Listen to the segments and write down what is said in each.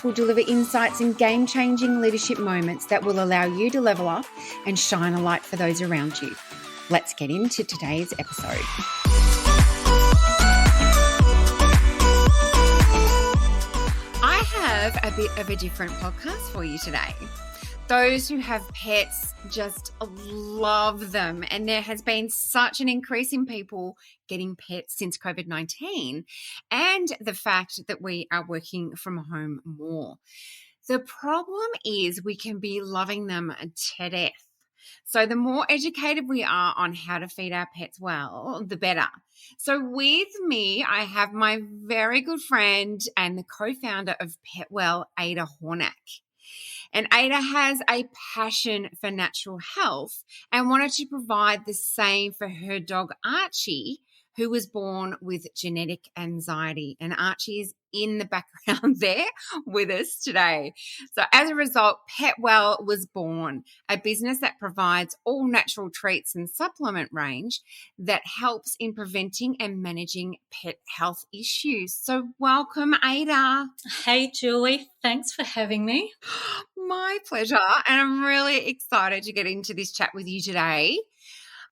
Will deliver insights and game-changing leadership moments that will allow you to level up and shine a light for those around you. Let's get into today's episode. I have a bit of a different podcast for you today. Those who have pets just love them, and there has been such an increase in people getting pets since COVID-19 and the fact that we are working from home more. The problem is we can be loving them to death. So the more educated we are on how to feed our pets well, the better. So with me, I have my very good friend and the co-founder of PetWell, Ayda Hornak. And Ayda has a passion for natural health and wanted to provide the same for her dog Archie, who was born with genetic anxiety. And Archie is in the background there with us today. So as a result, PetWell was born, a business that provides all natural treats and supplement range that helps in preventing and managing pet health issues. So welcome, Ayda. Hey, Julie. Thanks for having me. My pleasure. And I'm really excited to get into this chat with you today,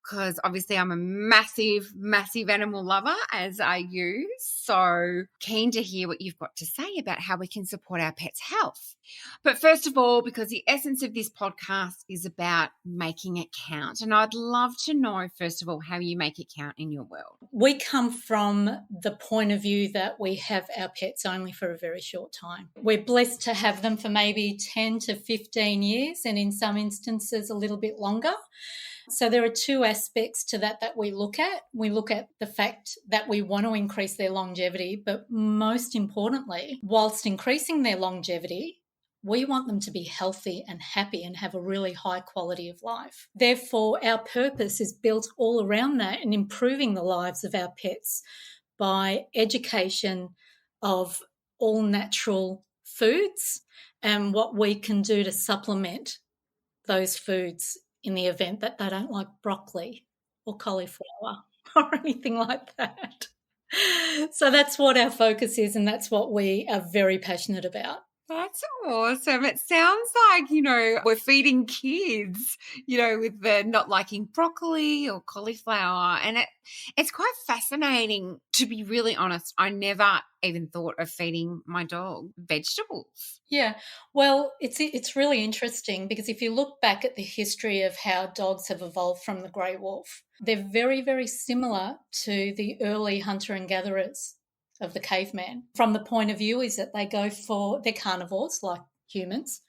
because obviously I'm a massive, massive animal lover, as are you. So keen to hear what you've got to say about how we can support our pets' health. But first of all, because the essence of this podcast is about making it count, and I'd love to know, first of all, how you make it count in your world. We come from the point of view that we have our pets only for a very short time. We're blessed to have them for maybe 10 to 15 years, and in some instances a little bit longer. So there are two aspects to that we look at. We look at the fact that we want to increase their longevity, but most importantly, whilst increasing their longevity, we want them to be healthy and happy and have a really high quality of life. Therefore, our purpose is built all around that and improving the lives of our pets by education of all natural foods and what we can do to supplement those foods in the event that they don't like broccoli or cauliflower or anything like that. So that's what our focus is, and that's what we are very passionate about. That's awesome. It sounds like, we're feeding kids, with the not liking broccoli or cauliflower. And it's quite fascinating, to be really honest. I never even thought of feeding my dog vegetables. Yeah, well, it's really interesting because if you look back at the history of how dogs have evolved from the grey wolf, they're very, very similar to the early hunter and gatherers of the caveman. From the point of view is that they're carnivores like humans.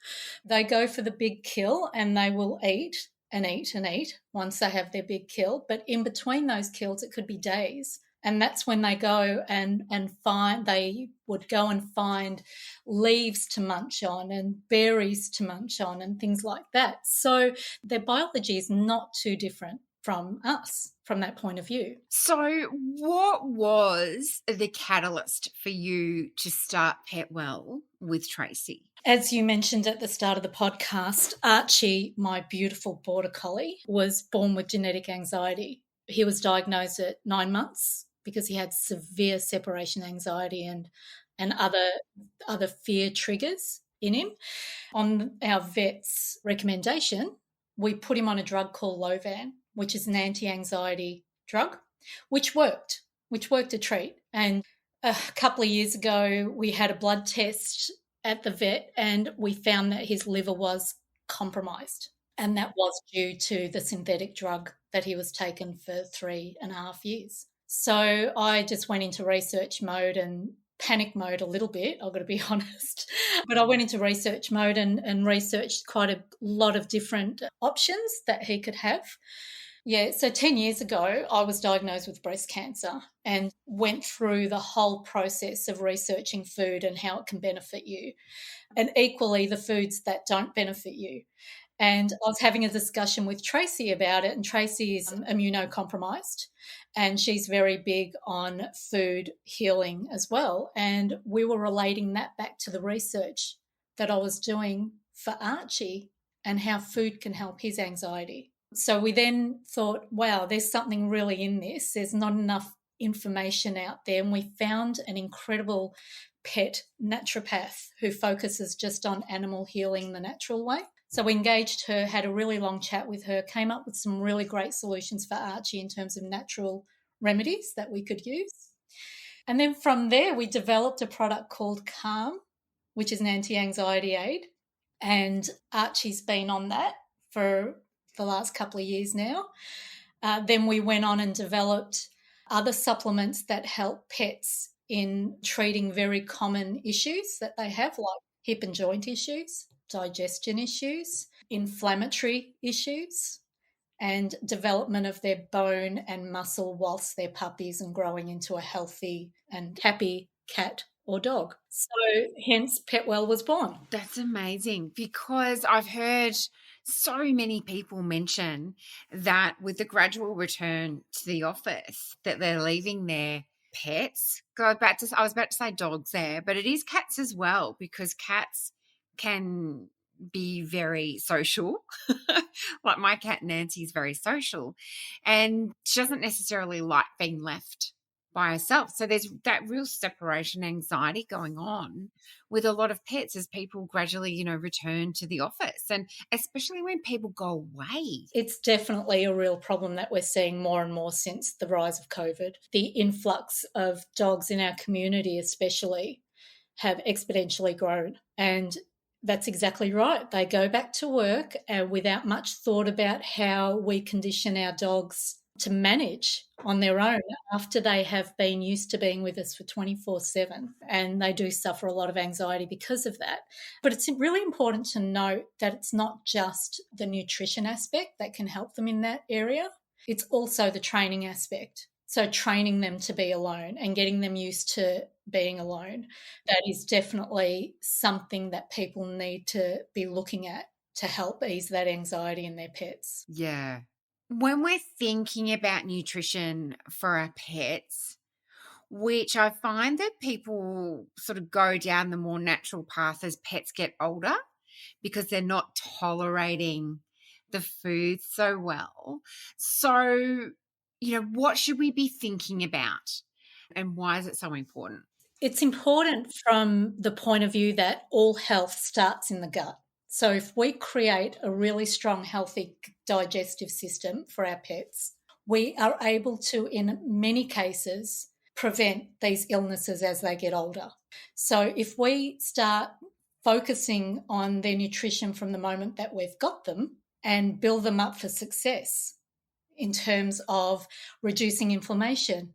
They go for the big kill and they will eat and eat and eat once they have their big kill. But in between those kills, it could be days. And that's when they go they would go and find leaves to munch on and berries to munch on and things like that. So their biology is not too different from us from that point of view. So what was the catalyst for you to start PetWell with Tracy? As you mentioned at the start of the podcast, Archie, my beautiful border collie, was born with genetic anxiety. He was diagnosed at 9 months because he had severe separation anxiety and other fear triggers in him. On our vet's recommendation, we put him on a drug called Lovan, which is an anti-anxiety drug, which worked a treat. And a couple of years ago, we had a blood test at the vet and we found that his liver was compromised. And that was due to the synthetic drug that he was taking for 3.5 years. So I just went into research mode and panic mode a little bit, I've got to be honest. But I went into research mode and researched quite a lot of different options that he could have. Yeah, so 10 years ago, I was diagnosed with breast cancer and went through the whole process of researching food and how it can benefit you, and equally the foods that don't benefit you. And I was having a discussion with Tracy about it, and Tracy is immunocompromised and she's very big on food healing as well. And we were relating that back to the research that I was doing for Archie and how food can help his anxiety. So we then thought, wow, there's something really in this. There's not enough information out there. And we found an incredible pet naturopath who focuses just on animal healing the natural way. So we engaged her, had a really long chat with her, came up with some really great solutions for Archie in terms of natural remedies that we could use. And then from there, we developed a product called Calm, which is an anti-anxiety aid. And Archie's been on that for the last couple of years now. Then we went on and developed other supplements that help pets in treating very common issues that they have, like hip and joint issues, digestion issues, inflammatory issues, and development of their bone and muscle whilst they're puppies and growing into a healthy and happy cat or dog. So hence PetWell was born. That's amazing, because I've heard so many people mention that with the gradual return to the office that they're leaving their pets. I was about to say dogs there, but it is cats as well, because cats can be very social. Like my cat Nancy is very social, and she doesn't necessarily like being left by herself. So there's that real separation anxiety going on with a lot of pets as people gradually, return to the office, and especially when people go away. It's definitely a real problem that we're seeing more and more since the rise of COVID. The influx of dogs in our community especially have exponentially grown, and that's exactly right. They go back to work without much thought about how we condition our dogs to manage on their own after they have been used to being with us for 24/7, and they do suffer a lot of anxiety because of that. But it's really important to note that it's not just the nutrition aspect that can help them in that area. It's also the training aspect. So training them to be alone and getting them used to being alone, that is definitely something that people need to be looking at to help ease that anxiety in their pets. Yeah. When we're thinking about nutrition for our pets, which I find that people sort of go down the more natural path as pets get older because they're not tolerating the food so well. So, what should we be thinking about, and why is it so important? It's important from the point of view that all health starts in the gut. So if we create a really strong, healthy digestive system for our pets, we are able to, in many cases, prevent these illnesses as they get older. So if we start focusing on their nutrition from the moment that we've got them and build them up for success in terms of reducing inflammation,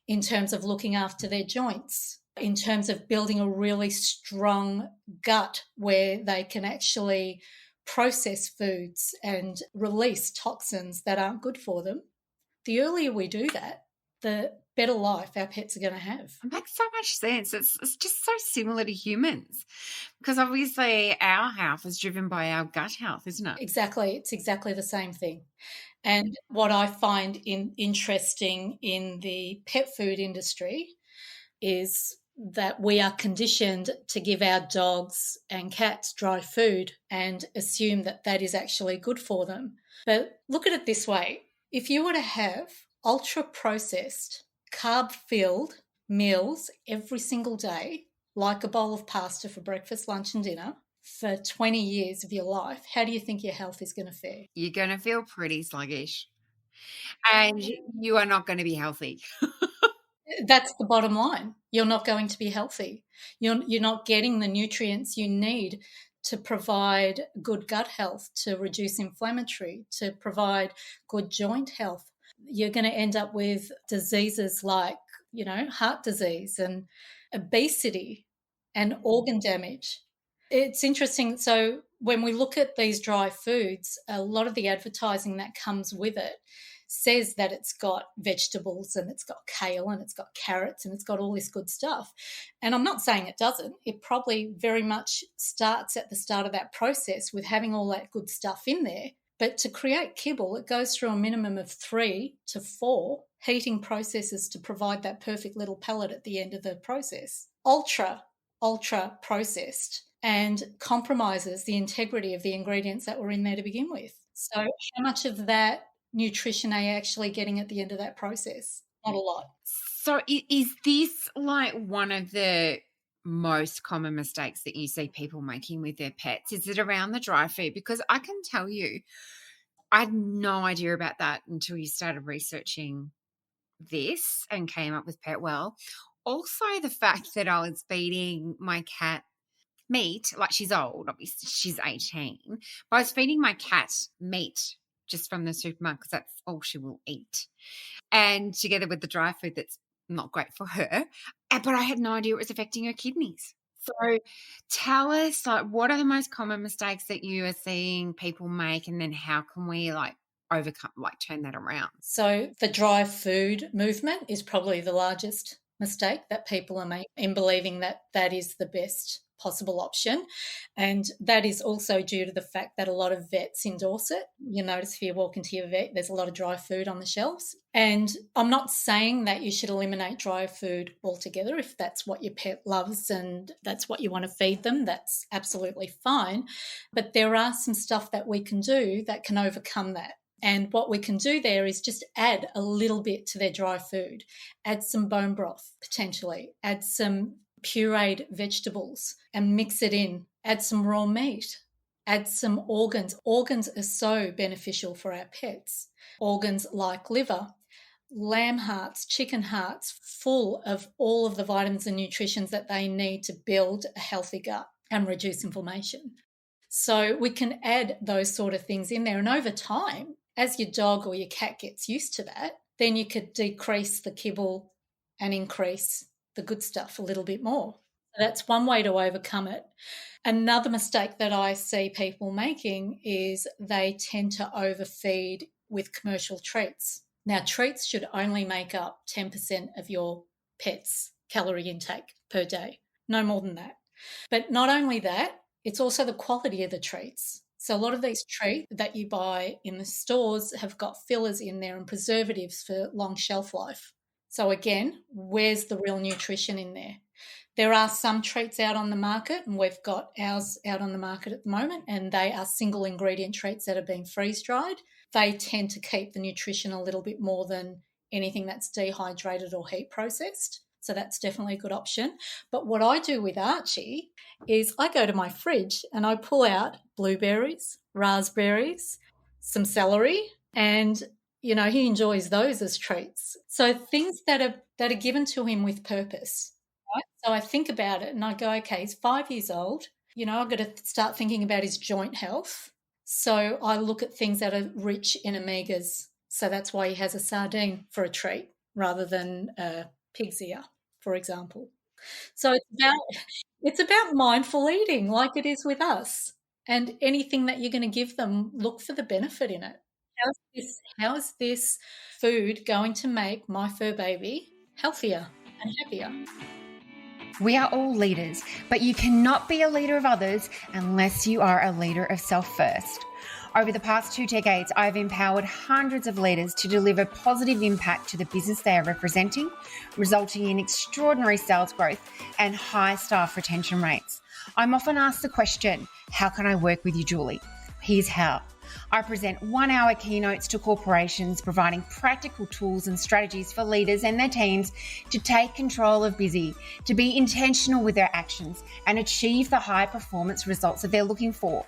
in terms of looking after their joints, in terms of building a really strong gut where they can actually process foods and release toxins that aren't good for them. The earlier we do that, the better life our pets are going to have. It makes so much sense. It's just so similar to humans, because obviously our health is driven by our gut health, isn't it? Exactly. It's exactly the same thing. And what I find interesting in the pet food industry is that we are conditioned to give our dogs and cats dry food and assume that that is actually good for them. But look at it this way. If you were to have ultra-processed, carb-filled meals every single day, like a bowl of pasta for breakfast, lunch and dinner, for 20 years of your life, how do you think your health is going to fare? You're going to feel pretty sluggish, and you are not going to be healthy. That's the bottom line. You're not going to be healthy. You're not getting the nutrients you need to provide good gut health, to reduce inflammatory, to provide good joint health. You're going to end up with diseases like, heart disease and obesity and organ damage. It's interesting. So when we look at these dry foods, a lot of the advertising that comes with it says that it's got vegetables and it's got kale and it's got carrots and it's got all this good stuff. And I'm not saying it doesn't. It probably very much starts at the start of that process with having all that good stuff in there. But to create kibble, it goes through a minimum of 3 to 4 heating processes to provide that perfect little pellet at the end of the process. Ultra processed, and compromises the integrity of the ingredients that were in there to begin with. So how much of that nutrition are you actually getting at the end of that process? Not a lot. So is this like one of the most common mistakes that you see people making with their pets? Is it around the dry food? Because I can tell you, I had no idea about that until you started researching this and came up with PetWell. Also, the fact that I was feeding my cat meat, like she's old, obviously she's 18, but I was feeding my cat meat just from the supermarket because that's all she will eat. And together with the dry food that's not great for her. But I had no idea it was affecting her kidneys. So tell us, like, what are the most common mistakes that you are seeing people make, and then how can we overcome, turn that around? So the dry food movement is probably the largest mistake that people are making in believing that that is the best possible option. And that is also due to the fact that a lot of vets endorse it. You notice if you walk into your vet, there's a lot of dry food on the shelves. And I'm not saying that you should eliminate dry food altogether. If that's what your pet loves and that's what you want to feed them, that's absolutely fine. But there are some stuff that we can do that can overcome that. And what we can do there is just add a little bit to their dry food, add some bone broth potentially, add some pureed vegetables and mix it in, add some raw meat, add some organs. Organs are so beneficial for our pets. Organs like liver, lamb hearts, chicken hearts, full of all of the vitamins and nutrients that they need to build a healthy gut and reduce inflammation. So we can add those sort of things in there. And over time, as your dog or your cat gets used to that, then you could decrease the kibble and increase the good stuff a little bit more. So that's one way to overcome it. Another mistake that I see people making is they tend to overfeed with commercial treats. Now, treats should only make up 10% of your pet's calorie intake per day, no more than that. But not only that, it's also the quality of the treats. So a lot of these treats that you buy in the stores have got fillers in there and preservatives for long shelf life. So again, where's the real nutrition in there? There are some treats out on the market, and we've got ours out on the market at the moment, and they are single ingredient treats that have been freeze dried. They tend to keep the nutrition a little bit more than anything that's dehydrated or heat processed. So that's definitely a good option. But what I do with Archie is I go to my fridge and I pull out blueberries, raspberries, some celery, and he enjoys those as treats. So things that are given to him with purpose. Right? So I think about it and I go, okay, he's 5 years old. I've got to start thinking about his joint health. So I look at things that are rich in omegas. So that's why he has a sardine for a treat rather than a pig's ear, for example. So it's about mindful eating like it is with us. And anything that you're going to give them, look for the benefit in it. How is this food going to make my fur baby healthier and happier? We are all leaders, but you cannot be a leader of others unless you are a leader of self first. Over the past 2 decades, I've empowered hundreds of leaders to deliver positive impact to the business they are representing, resulting in extraordinary sales growth and high staff retention rates. I'm often asked the question, how can I work with you, Julie? Here's how. I present 1-hour keynotes to corporations, providing practical tools and strategies for leaders and their teams to take control of busy, to be intentional with their actions, and achieve the high performance results that they're looking for.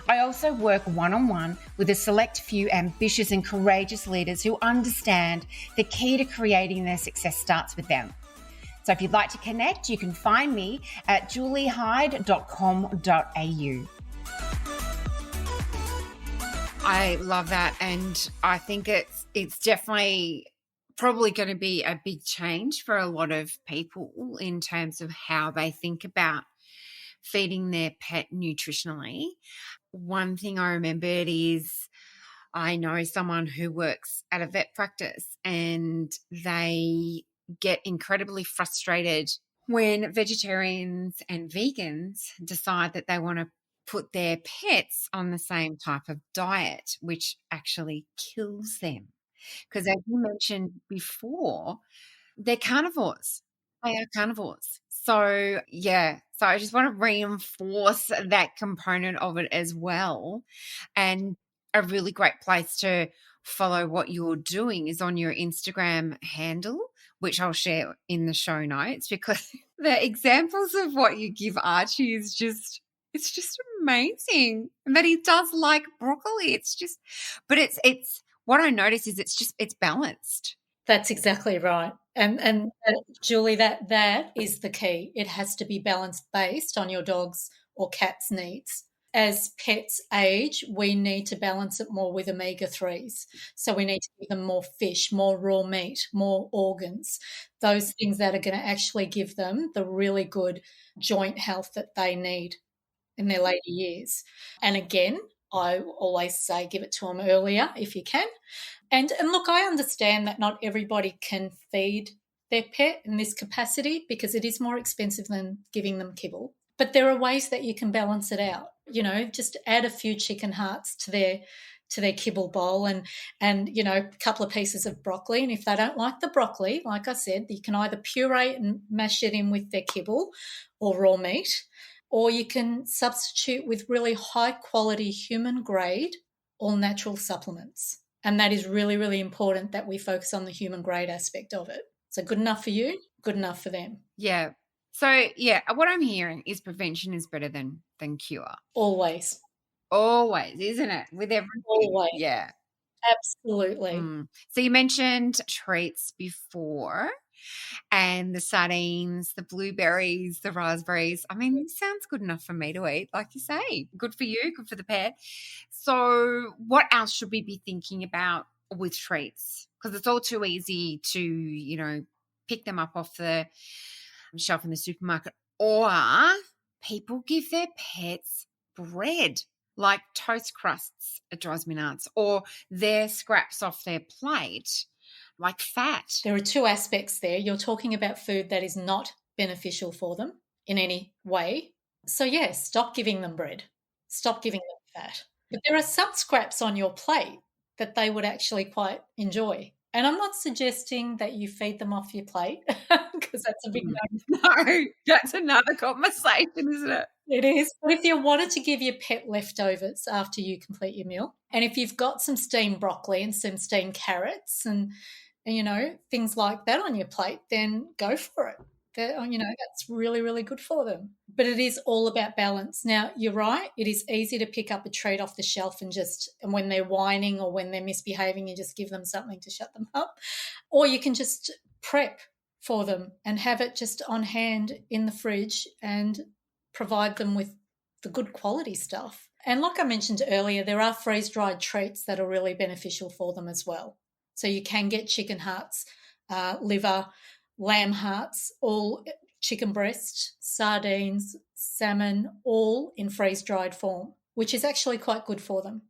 I also work one-on-one with a select few ambitious and courageous leaders who understand the key to creating their success starts with them. So if you'd like to connect, you can find me at juliehyde.com.au. I love that, and I think it's definitely probably going to be a big change for a lot of people in terms of how they think about feeding their pet nutritionally. One thing I remembered is I know someone who works at a vet practice, and they get incredibly frustrated when vegetarians and vegans decide that they want to put their pets on the same type of diet, which actually kills them. Because as you mentioned before, they're carnivores. They are carnivores. So, yeah. So I just want to reinforce that component of it as well. And a really great place to follow what you're doing is on your Instagram handle, which I'll share in the show notes, because the examples of what you give Archie is just, it's just amazing. And that he does like broccoli. But it's what I notice is it's balanced. That's exactly right. And Julie, that is the key. It has to be balanced based on your dog's or cat's needs. As pets age, we need to balance it more with omega-3s. So we need to give them more fish, more raw meat, more organs, those things that are going to actually give them the really good joint health that they need in their later years. And again, I always say give it to them earlier if you can. And look, I understand that not everybody can feed their pet in this capacity because it is more expensive than giving them kibble. But there are ways that you can balance it out. Just add a few chicken hearts to their kibble bowl and a couple of pieces of broccoli. And if they don't like the broccoli, like I said, you can either puree and mash it in with their kibble or raw meat, or you can substitute with really high quality human grade all natural supplements. And that is really, really important that we focus on the human grade aspect of it. So good enough for you, good enough for them. Yeah. So, yeah, what I'm hearing is prevention is better than cure. Always. Always, isn't it? With everything. Always. Yeah. Absolutely. So you mentioned treats before, and the sardines, the blueberries, the raspberries. I mean, this sounds good enough for me to eat, like you say. Good for you, good for the pet. So what else should we be thinking about with treats? Because it's all too easy to, pick them up off the shelf in the supermarket, or people give their pets bread, like toast crusts. It drives me nuts. Or their scraps off their plate, like fat. There are two aspects there. You're talking about food that is not beneficial for them in any way. So, yes, stop giving them bread. Stop giving them fat. But there are some scraps on your plate that they would actually quite enjoy. And I'm not suggesting that you feed them off your plate because that's a big no. No, that's another conversation, isn't it? It is. But if you wanted to give your pet leftovers after you complete your meal, and if you've got some steamed broccoli and some steamed carrots and things like that on your plate, then go for it. That's really, really good for them. But it is all about balance. Now, you're right. It is easy to pick up a treat off the shelf and when they're whining or when they're misbehaving, you just give them something to shut them up. Or you can just prep for them and have it just on hand in the fridge and provide them with the good quality stuff. And like I mentioned earlier, there are freeze-dried treats that are really beneficial for them as well. So you can get chicken hearts, liver, lamb hearts, all chicken breast, sardines, salmon, all in freeze-dried form, which is actually quite good for them.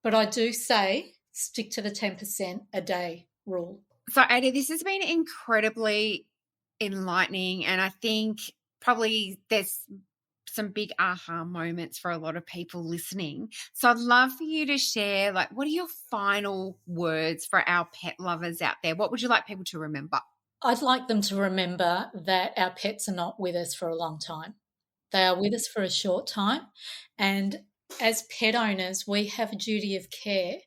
But I do say stick to the 10% a day rule. So, Ayda, this has been incredibly enlightening, and I think probably there's some big aha moments for a lot of people listening. So I'd love for you to share, what are your final words for our pet lovers out there? What would you like people to remember? I'd like them to remember that our pets are not with us for a long time. They are with us for a short time. And as pet owners, we have a duty of care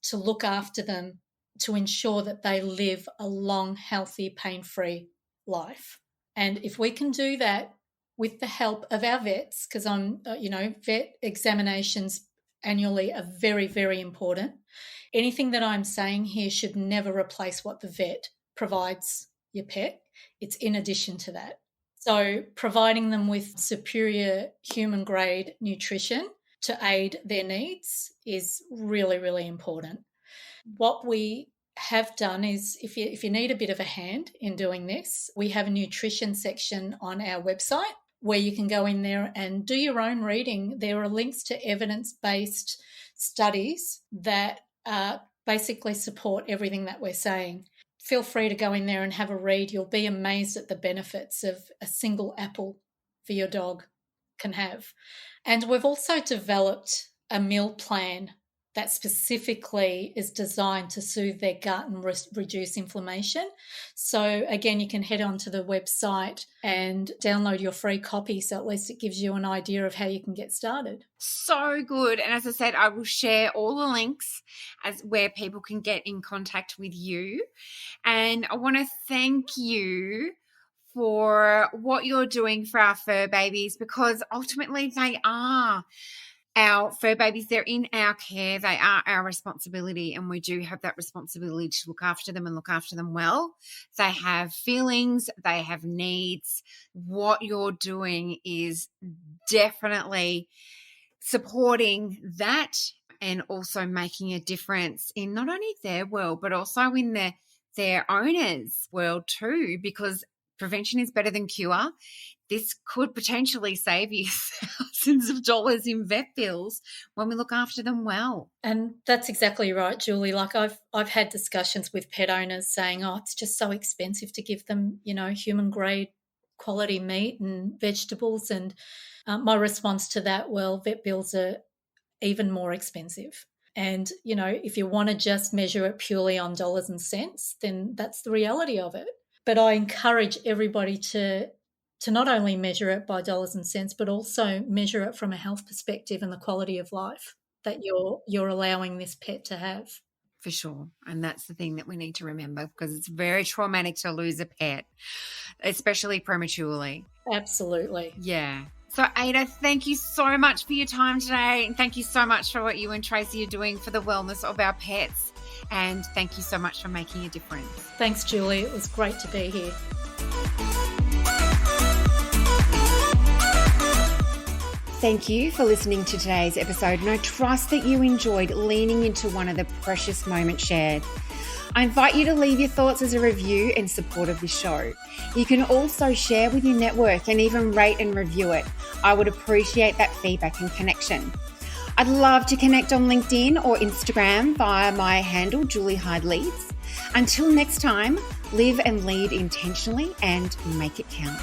to look after them, to ensure that they live a long, healthy, pain-free life. And if we can do that with the help of our vets, because vet examinations annually are very, very important. Anything that I'm saying here should never replace what the vet provides your pet. It's in addition to that. So providing them with superior human grade nutrition to aid their needs is really, really important. What we have done is, if you need a bit of a hand in doing this, we have a nutrition section on our website where you can go in there and do your own reading. There are links to evidence-based studies that basically support everything that we're saying. Feel free to go in there and have a read. You'll be amazed at the benefits of a single apple for your dog can have. And we've also developed a meal plan that specifically is designed to soothe their gut and reduce inflammation. So again, you can head onto the website and download your free copy, so at least it gives you an idea of how you can get started. So good. And as I said, I will share all the links as where people can get in contact with you. And I want to thank you for what you're doing for our fur babies, because ultimately they are our fur babies. They're in our care. They are our responsibility, and we do have that responsibility to look after them and look after them well. They have feelings. They have needs. What you're doing is definitely supporting that and also making a difference in not only their world, but also in their owners' world too, because prevention is better than cure. This could potentially save you thousands of dollars in vet bills when we look after them well. And that's exactly right, Julie. Like I've had discussions with pet owners saying, oh, it's just so expensive to give them, human grade quality meat and vegetables. And my response to that, well, vet bills are even more expensive. And, if you want to just measure it purely on dollars and cents, then that's the reality of it. But I encourage everybody to not only measure it by dollars and cents, but also measure it from a health perspective and the quality of life that you're allowing this pet to have. For sure. And that's the thing that we need to remember, because it's very traumatic to lose a pet, especially prematurely. Absolutely. Yeah. So Ayda, thank you so much for your time today. And thank you so much for what you and Tracy are doing for the wellness of our pets. And thank you so much for making a difference. Thanks, Julie. It was great to be here. Thank you for listening to today's episode, and I trust that you enjoyed leaning into one of the precious moments shared. I invite you to leave your thoughts as a review in support of this show. You can also share with your network and even rate and review it. I would appreciate that feedback and connection. I'd love to connect on LinkedIn or Instagram via my handle, Julie Hyde Leads. Until next time, live and lead intentionally and make it count.